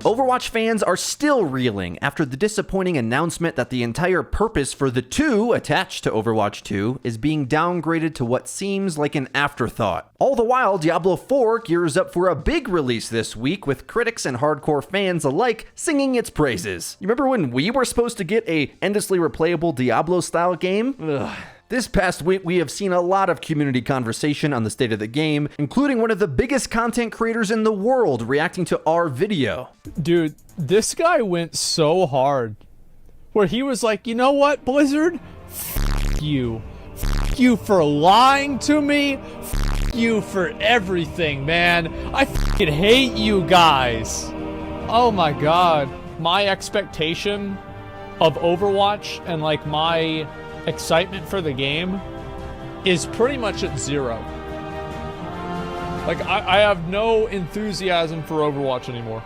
Overwatch fans are still reeling after the disappointing announcement that the entire purpose for the 2 attached to Overwatch 2 is being downgraded to what seems like an afterthought. All the while, Diablo 4 gears up for a big release this week with critics and hardcore fans alike singing its praises. You remember when we were supposed to get a endlessly replayable Diablo-style game? Ugh. This past week, we have seen a lot of community conversation on the state of the game, including one of the biggest content creators in the world reacting to our video. Dude, this guy went so hard. Where he was like, you know what, Blizzard? F*** you. F*** you for lying to me. F*** you for everything, man. I fucking hate you guys. Oh my god. My expectation of Overwatch and like my excitement for the game is pretty much at zero. Like, I have no enthusiasm for Overwatch anymore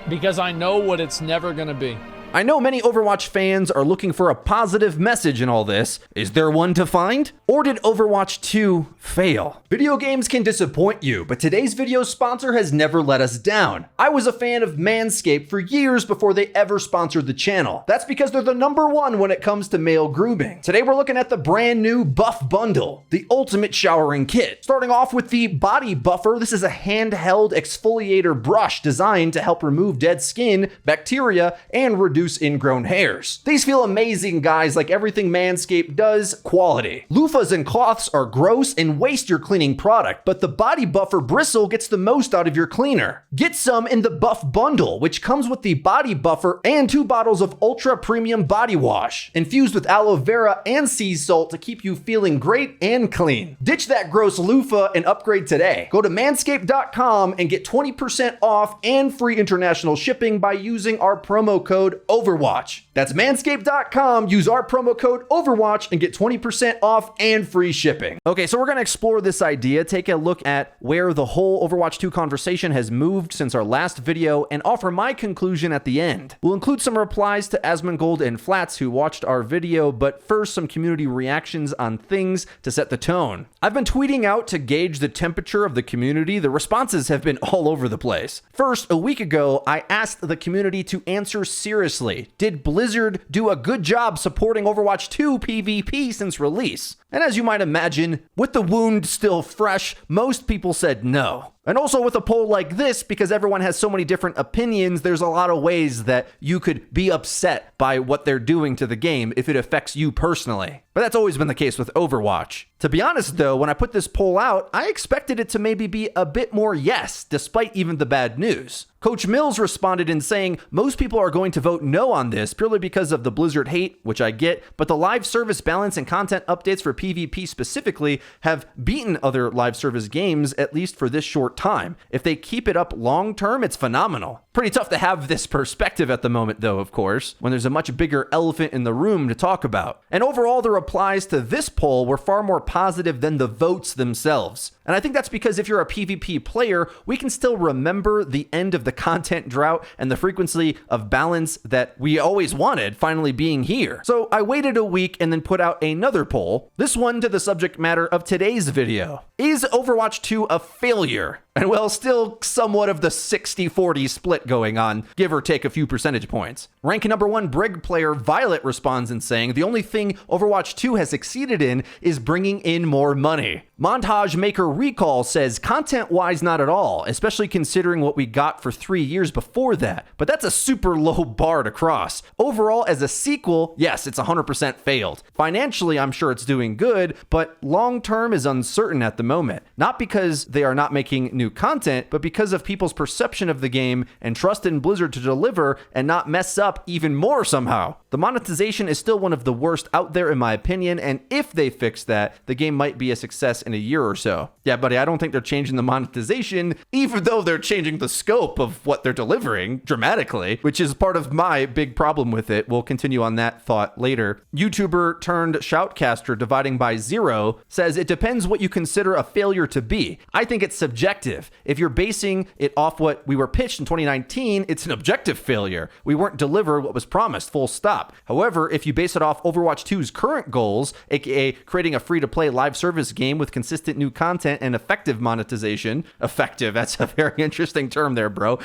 because I know what it's never gonna be. I know many Overwatch fans are looking for a positive message in all this. Is there one to find? Or did Overwatch 2 fail? Video games can disappoint you, but today's video sponsor has never let us down. I was a fan of Manscaped for years before they ever sponsored the channel. That's because they're the #1 when it comes to male grooming. Today we're looking at the brand new Buff Bundle, the ultimate showering kit. Starting off with the Body Buffer, this is a handheld exfoliator brush designed to help remove dead skin, bacteria, and reduce ingrown hairs. These feel amazing, guys. Like everything Manscaped does, quality. Loofahs and cloths are gross and waste your cleaning product, but the Body Buffer bristle gets the most out of your cleaner. Get some in the Buff Bundle, which comes with the Body Buffer and 2 bottles of ultra premium body wash, infused with aloe vera and sea salt to keep you feeling great and clean. Ditch that gross loofah and upgrade today. Go to manscaped.com and get 20% off and free international shipping by using our promo code Overwatch. That's manscaped.com. Use our promo code Overwatch and get 20% off and free shipping. Okay, so we're going to explore this idea, take a look at where the whole Overwatch 2 conversation has moved since our last video, and offer my conclusion at the end. We'll include some replies to Asmongold and Flats who watched our video, but first some community reactions on things to set the tone. I've been tweeting out to gauge the temperature of the community. The responses have been all over the place. First, a week ago, I asked the community to answer seriously. Did Blizzard do a good job supporting Overwatch 2 PvP since release? And as you might imagine, with the wound still fresh, most people said no. And also with a poll like this, because everyone has so many different opinions, there's a lot of ways that you could be upset by what they're doing to the game if it affects you personally. But that's always been the case with Overwatch. To be honest though, when I put this poll out, I expected it to maybe be a bit more yes, despite even the bad news. Coach Mills responded in saying, most people are going to vote no on this purely because of the Blizzard hate, which I get, but the live service balance and content updates for PvP specifically have beaten other live service games, at least for this short time. If they keep it up long term, it's phenomenal. Pretty tough to have this perspective at the moment though, of course, when there's a much bigger elephant in the room to talk about. And overall, the replies to this poll were far more positive than the votes themselves. And I think that's because if you're a PvP player, we can still remember the end of the content drought and the frequency of balance that we always wanted finally being here. So I waited a week and then put out another poll, this one to the subject matter of today's video. Is Overwatch 2 a failure? And well, still somewhat of the 60-40 split going on, give or take a few percentage points. Rank #1 Brig player Violet responds in saying, the only thing Overwatch 2 has succeeded in is bringing in more money. Montage Maker Recall says, content-wise not at all, especially considering what we got for 3 years before that. But that's a super low bar to cross. Overall, as a sequel, yes, it's 100% failed. Financially, I'm sure it's doing good, but long-term is uncertain at the moment. Not because they are not making new content, but because of people's perception of the game and trust in Blizzard to deliver and not mess up even more somehow. The monetization is still one of the worst out there in my opinion, and if they fix that, the game might be a success in a year or so. Yeah, buddy, I don't think they're changing the monetization, even though they're changing the scope of what they're delivering dramatically, which is part of my big problem with it. We'll continue on that thought later. YouTuber turned shoutcaster Dividing by Zero says, it depends what you consider a failure to be. I think it's subjective. If you're basing it off what we were pitched in 2019, it's an objective failure. We weren't delivered what was promised, full stop. However, if you base it off Overwatch 2's current goals, aka creating a free-to-play live service game with consistent new content and effective monetization. Effective, that's a very interesting term there, bro.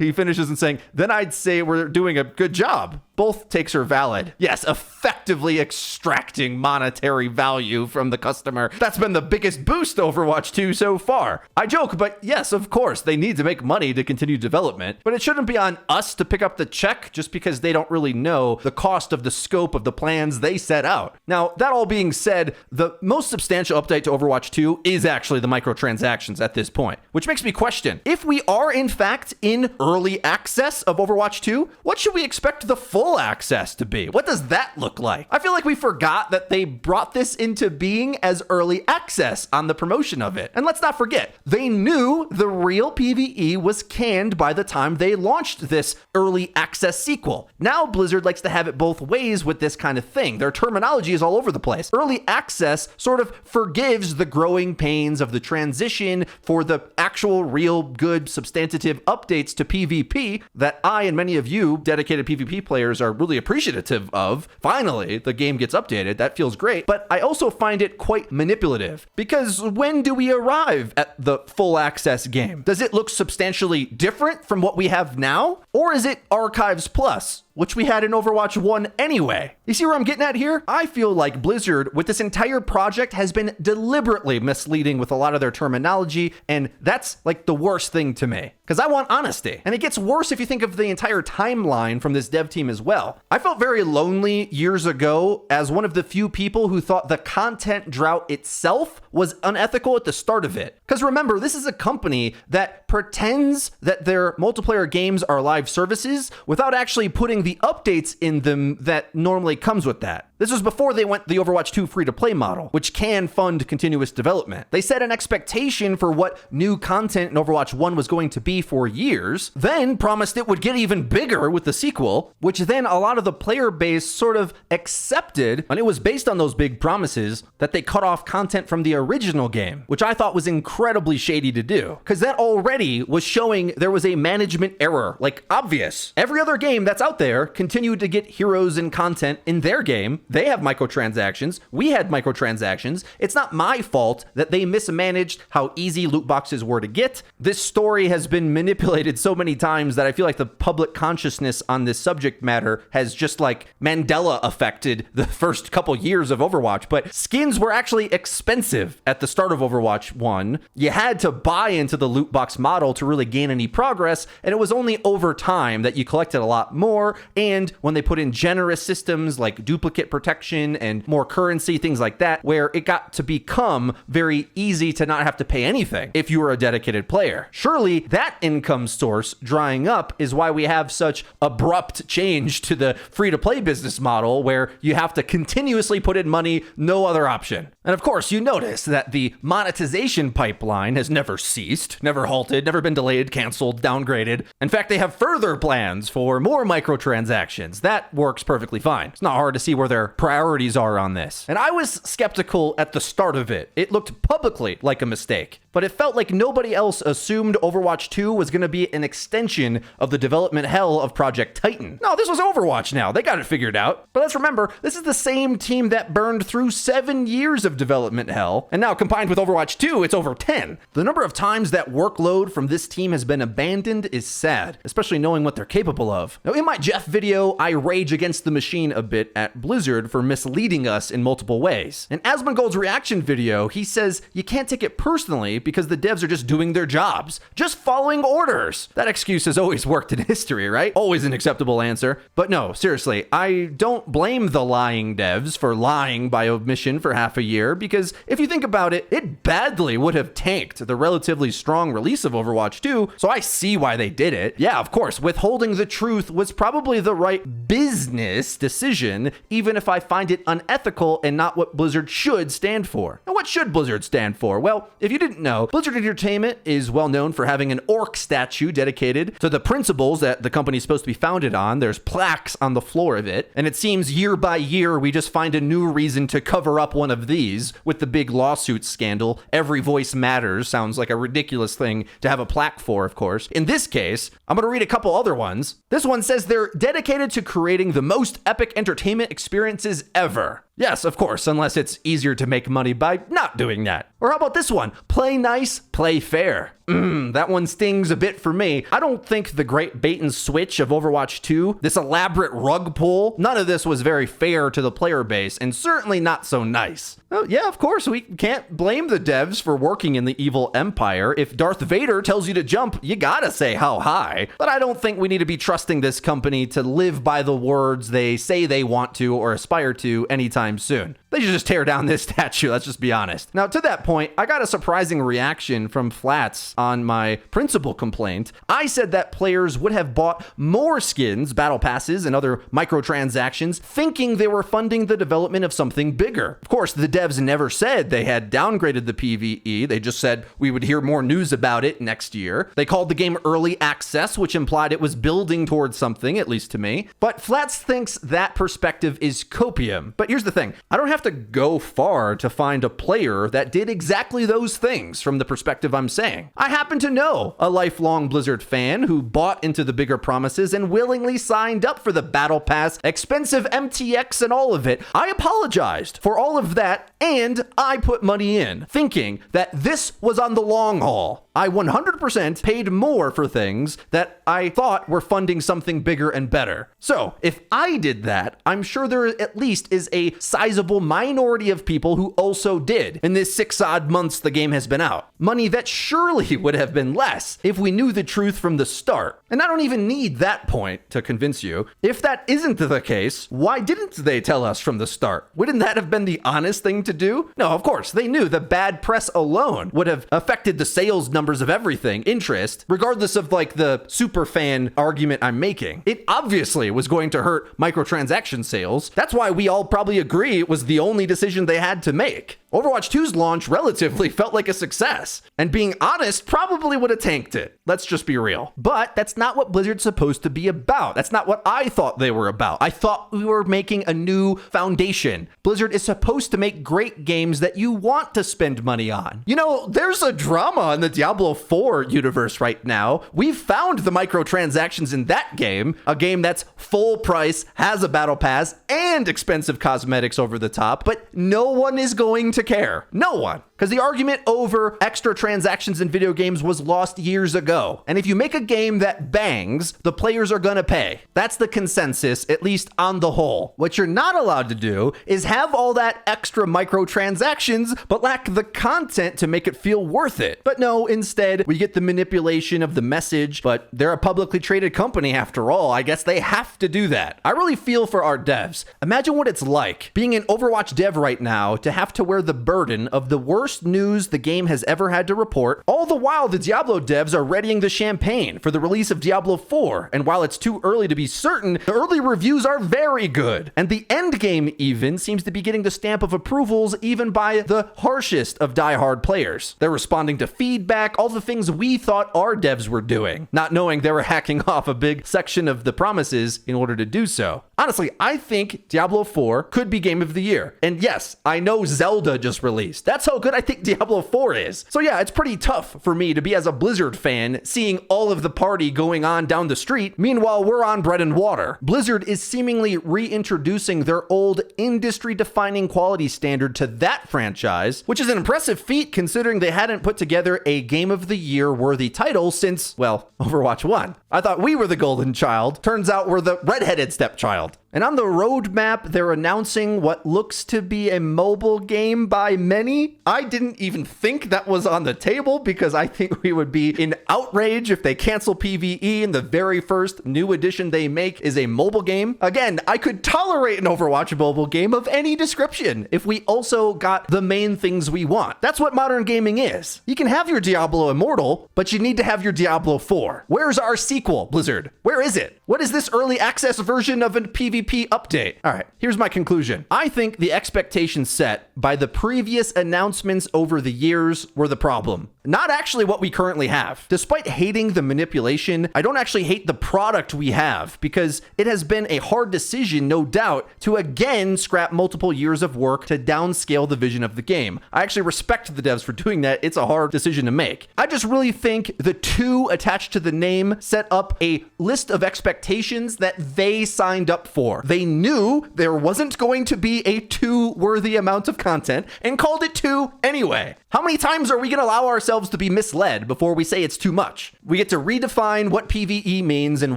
He finishes in saying, then I'd say we're doing a good job. Both takes are valid. Yes, effectively extracting monetary value from the customer. That's been the biggest boost to Overwatch 2 so far. I joke, but yes, of course, they need to make money to continue development, but it shouldn't be on us to pick up the check just because they don't really know the cost of the scope of the plans they set out. Now, that all being said, the most substantial update to Overwatch 2 is actually the microtransactions at this point, which makes me question, if we are in fact in early access of Overwatch 2, what should we expect the full access to be? What does that look like? I feel like we forgot that they brought this into being as early access on the promotion of it. And let's not forget, they knew the real PvE was canned by the time they launched this early access sequel. Now Blizzard likes to have it both ways with this kind of thing. Their terminology is all over the place. Early access sort of forgives the growing pains of the transition for the actual real good substantive updates to PvP that I and many of you dedicated PvP players are really appreciative of. Finally, the game gets updated. That feels great. But I also find it quite manipulative, because when do we arrive at the full access game? Does it look substantially different from what we have now? Or is it Archives Plus, which we had in Overwatch 1 anyway? You see where I'm getting at here? I feel like Blizzard, with this entire project, has been deliberately misleading with a lot of their terminology, and that's like the worst thing to me, because I want honesty. And it gets worse if you think of the entire timeline from this dev team as well. I felt very lonely years ago as one of the few people who thought the content drought itself was unethical at the start of it. Because remember, this is a company that pretends that their multiplayer games are live services without actually putting the updates in them that normally comes with that. This was before they went the Overwatch 2 free-to-play model, which can fund continuous development. They set an expectation for what new content in Overwatch 1 was going to be for years, then promised it would get even bigger with the sequel, which then a lot of the player base sort of accepted, and it was based on those big promises that they cut off content from the original game, which I thought was incredibly shady to do, because that already was showing there was a management error, like obvious. Every other game that's out there continued to get heroes and content in their game. They have microtransactions. We had microtransactions. It's not my fault that they mismanaged how easy loot boxes were to get. This story has been manipulated so many times that I feel like the public consciousness on this subject matter has just like Mandela affected the first couple years of Overwatch. But skins were actually expensive at the start of Overwatch 1. You had to buy into the loot box model to really gain any progress, and it was only over time that you collected a lot more. And when they put in generous systems like duplicate protection and more currency, things like that, where it got to become very easy to not have to pay anything if you were a dedicated player. Surely that income source drying up is why we have such abrupt change to the free-to-play business model, where you have to continuously put in money, no other option. And of course, you notice that the monetization pipeline has never ceased, never halted, never been delayed, canceled, downgraded. In fact, they have further plans for more microtransactions. That works perfectly fine. It's not hard to see where their priorities are on this. And I was skeptical at the start of it. It looked publicly like a mistake, but it felt like nobody else assumed Overwatch 2 was going to be an extension of the development hell of Project Titan. No, this was Overwatch now. They got it figured out. But let's remember, this is the same team that burned through 7 years of development hell, and now combined with Overwatch 2, it's over 10. The number of times that workload from this team has been abandoned is sad, especially knowing what they're capable of. Now, in my Jeff video, I rage against the machine a bit at Blizzard for misleading us in multiple ways. In Asmongold's reaction video, he says you can't take it personally because the devs are just doing their jobs, just following orders. That excuse has always worked in history, right? Always an acceptable answer. But no, seriously, I don't blame the lying devs for lying by omission for half a year, because if you think about it, it badly would have tanked the relatively strong release of Overwatch 2, so I see why they did it. Yeah, of course, withholding the truth was probably the right business decision, even if I find it unethical and not what Blizzard should stand for. Now, what should Blizzard stand for? Well, if you didn't know, Blizzard Entertainment is well known for having an orc statue dedicated to the principles that the company is supposed to be founded on. There's plaques on the floor of it, and it seems year by year we just find a new reason to cover up one of these. With the big lawsuit scandal, every voice matters sounds like a ridiculous thing to have a plaque for, of course. In this case, I'm going to read a couple other ones. This one says they're dedicated to creating the most epic entertainment experiences ever. Yes, of course, unless it's easier to make money by not doing that. Or how about this one? Play nice, play fair. That one stings a bit for me. I don't think the great bait and switch of Overwatch 2, this elaborate rug pull, none of this was very fair to the player base, and certainly not so nice. Oh, yeah, of course, we can't blame the devs for working in the evil empire. If Darth Vader tells you to jump, you gotta say how high. But I don't think we need to be trusting this company to live by the words they say they want to or aspire to anytime soon. They should just tear down this statue, let's just be honest. Now, to that point, I got a surprising reaction from Flats on my principal complaint. I said that players would have bought more skins, battle passes, and other microtransactions, thinking they were funding the development of something bigger. Of course, the devs never said they had downgraded the PvE. They just said we would hear more news about it next year. They called the game early access, which implied it was building towards something, at least to me. But Flats thinks that perspective is copium. But here's the thing. I don't have to go far to find a player that did exactly those things from the perspective I'm saying. I happen to know a lifelong Blizzard fan who bought into the bigger promises and willingly signed up for the battle pass, expensive MTX, and all of it. I apologized for all of that, and I put money in, thinking that this was on the long haul. I 100% paid more for things that I thought were funding something bigger and better. So, if I did that, I'm sure there at least is a sizable minority of people who also did in this 6 odd months the game has been out. Money that surely would have been less if we knew the truth from the start. And I don't even need that point to convince you. If that isn't the case, why didn't they tell us from the start? Wouldn't that have been the honest thing to do? No, of course, they knew the bad press alone would have affected the sales numbers of everything, interest, regardless of like the super fan argument I'm making. It obviously was going to hurt microtransaction sales. That's why we all probably agree it was the only decision they had to make. Overwatch 2's launch relatively felt like a success, and being honest, probably would have tanked it. Let's just be real. But that's not what Blizzard's supposed to be about. That's not what I thought they were about. I thought we were making a new foundation. Blizzard is supposed to make great games that you want to spend money on. You know, there's a drama in the Diablo 4 universe right now. We've found the microtransactions in that game, a game that's full price, has a battle pass, and expensive cosmetics over the top, but no one is going to care. No one. Because the argument over extra transactions in video games was lost years ago. And if you make a game that bangs, the players are gonna pay. That's the consensus, at least on the whole. What you're not allowed to do is have all that extra microtransactions, but lack the content to make it feel worth it. But no, instead, we get the manipulation of the message, but they're a publicly traded company after all. I guess they have to do that. I really feel for our devs. Imagine what it's like being an Overwatch dev right now to have to wear the burden of the worst news the game has ever had to report. All the while, the Diablo devs are readying the champagne for the release of Diablo 4. And while it's too early to be certain, the early reviews are very good. And the end game even seems to be getting the stamp of approvals even by the harshest of diehard players. They're responding to feedback, all the things we thought our devs were doing, not knowing they were hacking off a big section of the promises in order to do so. Honestly, I think Diablo 4 could be Game of the Year. And yes, I know Zelda just released. That's how good I think Diablo 4 is. So yeah, it's pretty tough for me to be as a Blizzard fan seeing all of the party going on down the street. Meanwhile, we're on bread and water. Blizzard is seemingly reintroducing their old industry-defining quality standard to that franchise, which is an impressive feat considering they hadn't put together a Game of the Year worthy title since, well, Overwatch 1. I thought we were the golden child. Turns out we're the redheaded stepchild. And on the roadmap, they're announcing what looks to be a mobile game by many. I didn't even think that was on the table because I think we would be in outrage if they cancel PvE and the very first new edition they make is a mobile game. Again, I could tolerate an Overwatch mobile game of any description if we also got the main things we want. That's what modern gaming is. You can have your Diablo Immortal, but you need to have your Diablo 4. Where's our sequel, Blizzard? Where is it? What is this early access version of a PvP update? All right, here's my conclusion. I think the expectations set by the previous announcements over the years were the problem, not actually what we currently have. Despite hating the manipulation, I don't actually hate the product we have because it has been a hard decision, no doubt, to again scrap multiple years of work to downscale the vision of the game. I actually respect the devs for doing that. It's a hard decision to make. I just really think the 2 attached to the name set up a list of expectations that they signed up for for. They knew there wasn't going to be a 2 worthy amount of content and called it 2 anyway. How many times are we going to allow ourselves to be misled before we say it's too much? We get to redefine what PvE means and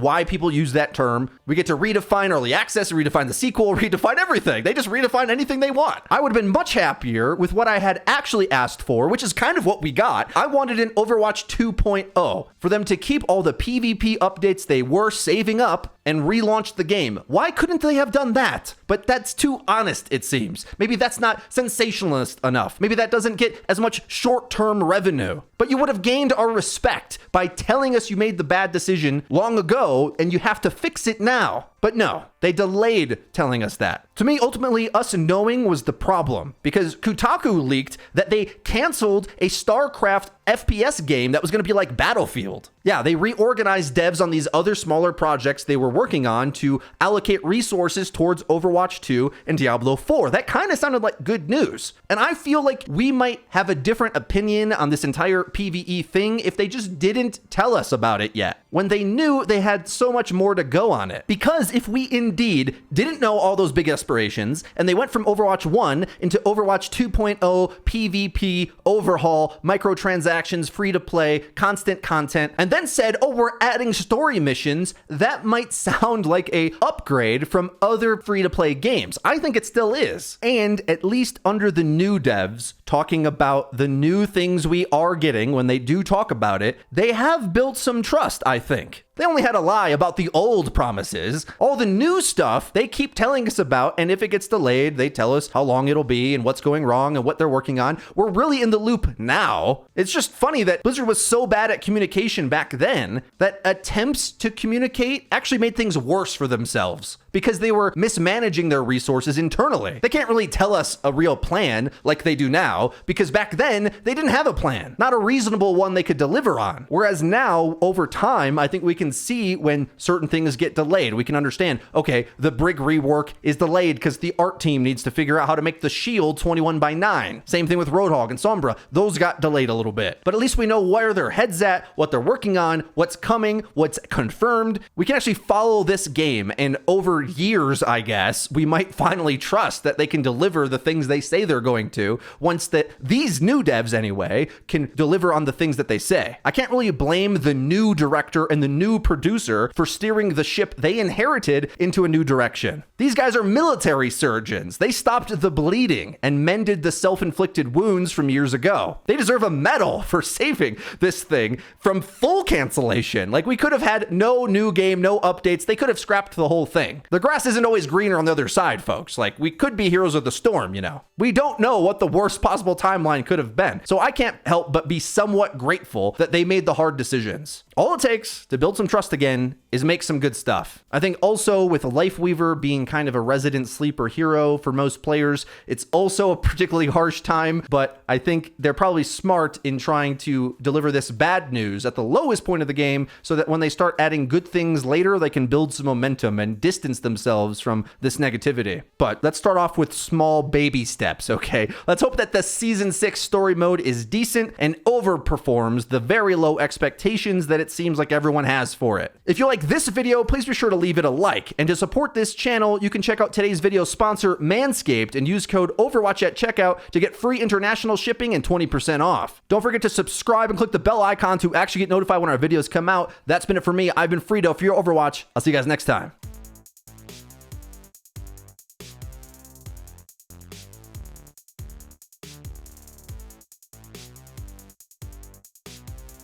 why people use that term. We get to redefine early access, redefine the sequel, redefine everything. They just redefine anything they want. I would have been much happier with what I had actually asked for, which is kind of what we got. I wanted an Overwatch 2.0 for them to keep all the PvP updates they were saving up and relaunch the game. Why couldn't they have done that? But that's too honest, it seems. Maybe that's not sensationalist enough. Maybe that doesn't get as much short-term revenue. But you would have gained our respect by telling us you made the bad decision long ago and you have to fix it now. But no, they delayed telling us that. To me, ultimately, us knowing was the problem, because Kotaku leaked that they canceled a StarCraft FPS game that was going to be like Battlefield. Yeah, they reorganized devs on these other smaller projects they were working on to allocate resources towards Overwatch 2 and Diablo 4. That kind of sounded like good news. And I feel like we might have a different opinion on this entire PvE thing if they just didn't tell us about it yet, when they knew they had so much more to go on it. Because if we indeed didn't know all those big aspirations, and they went from Overwatch 1 into Overwatch 2.0, PvP, overhaul, microtransactions, free-to-play, constant content, and then said, oh, we're adding story missions, that might sound like a upgrade from other free-to-play games. I think it still is. And at least under the new devs, talking about the new things we are getting when they do talk about it, they have built some trust, I think. They only had a lie about the old promises. All the new stuff they keep telling us about, and if it gets delayed, they tell us how long it'll be and what's going wrong and what they're working on. We're really in the loop now. It's just funny that Blizzard was so bad at communication back then that attempts to communicate actually made things worse for themselves, because they were mismanaging their resources internally. They can't really tell us a real plan like they do now, because back then they didn't have a plan, not a reasonable one they could deliver on. Whereas now, over time, I think we can see when certain things get delayed. We can understand, okay, the Brig rework is delayed because the art team needs to figure out how to make the shield 21/9. Same thing with Roadhog and Sombra. Those got delayed a little bit. But at least we know where their head's at, what they're working on, what's coming, what's confirmed. We can actually follow this game, and over years, I guess, we might finally trust that they can deliver the things they say they're going to, once that these new devs anyway can deliver on the things that they say. I can't really blame the new director and the new producer for steering the ship they inherited into a new direction. These guys are military surgeons. They stopped the bleeding and mended the self-inflicted wounds from years ago. They deserve a medal for saving this thing from full cancellation. Like, we could have had no new game, no updates. They could have scrapped the whole thing. The grass isn't always greener on the other side, folks. Like, we could be heroes of the storm, you know. We don't know what the worst possible timeline could have been. So I can't help but be somewhat grateful that they made the hard decisions. All it takes to build some trust again is make some good stuff. I think also with Lifeweaver being kind of a resident sleeper hero for most players, it's also a particularly harsh time, but I think they're probably smart in trying to deliver this bad news at the lowest point of the game so that when they start adding good things later, they can build some momentum and distance themselves from this negativity. But let's start off with small baby steps, okay? Let's hope that the Season 6 story mode is decent and overperforms the very low expectations that it seems like everyone has for it. If you like this video, please be sure to leave it a like. And to support this channel, you can check out today's video sponsor, Manscaped, and use code OVERWATCH at checkout to get free international shipping and 20% off. Don't forget to subscribe and click the bell icon to actually get notified when our videos come out. That's been it for me. I've been Frito for your Overwatch. I'll see you guys next time.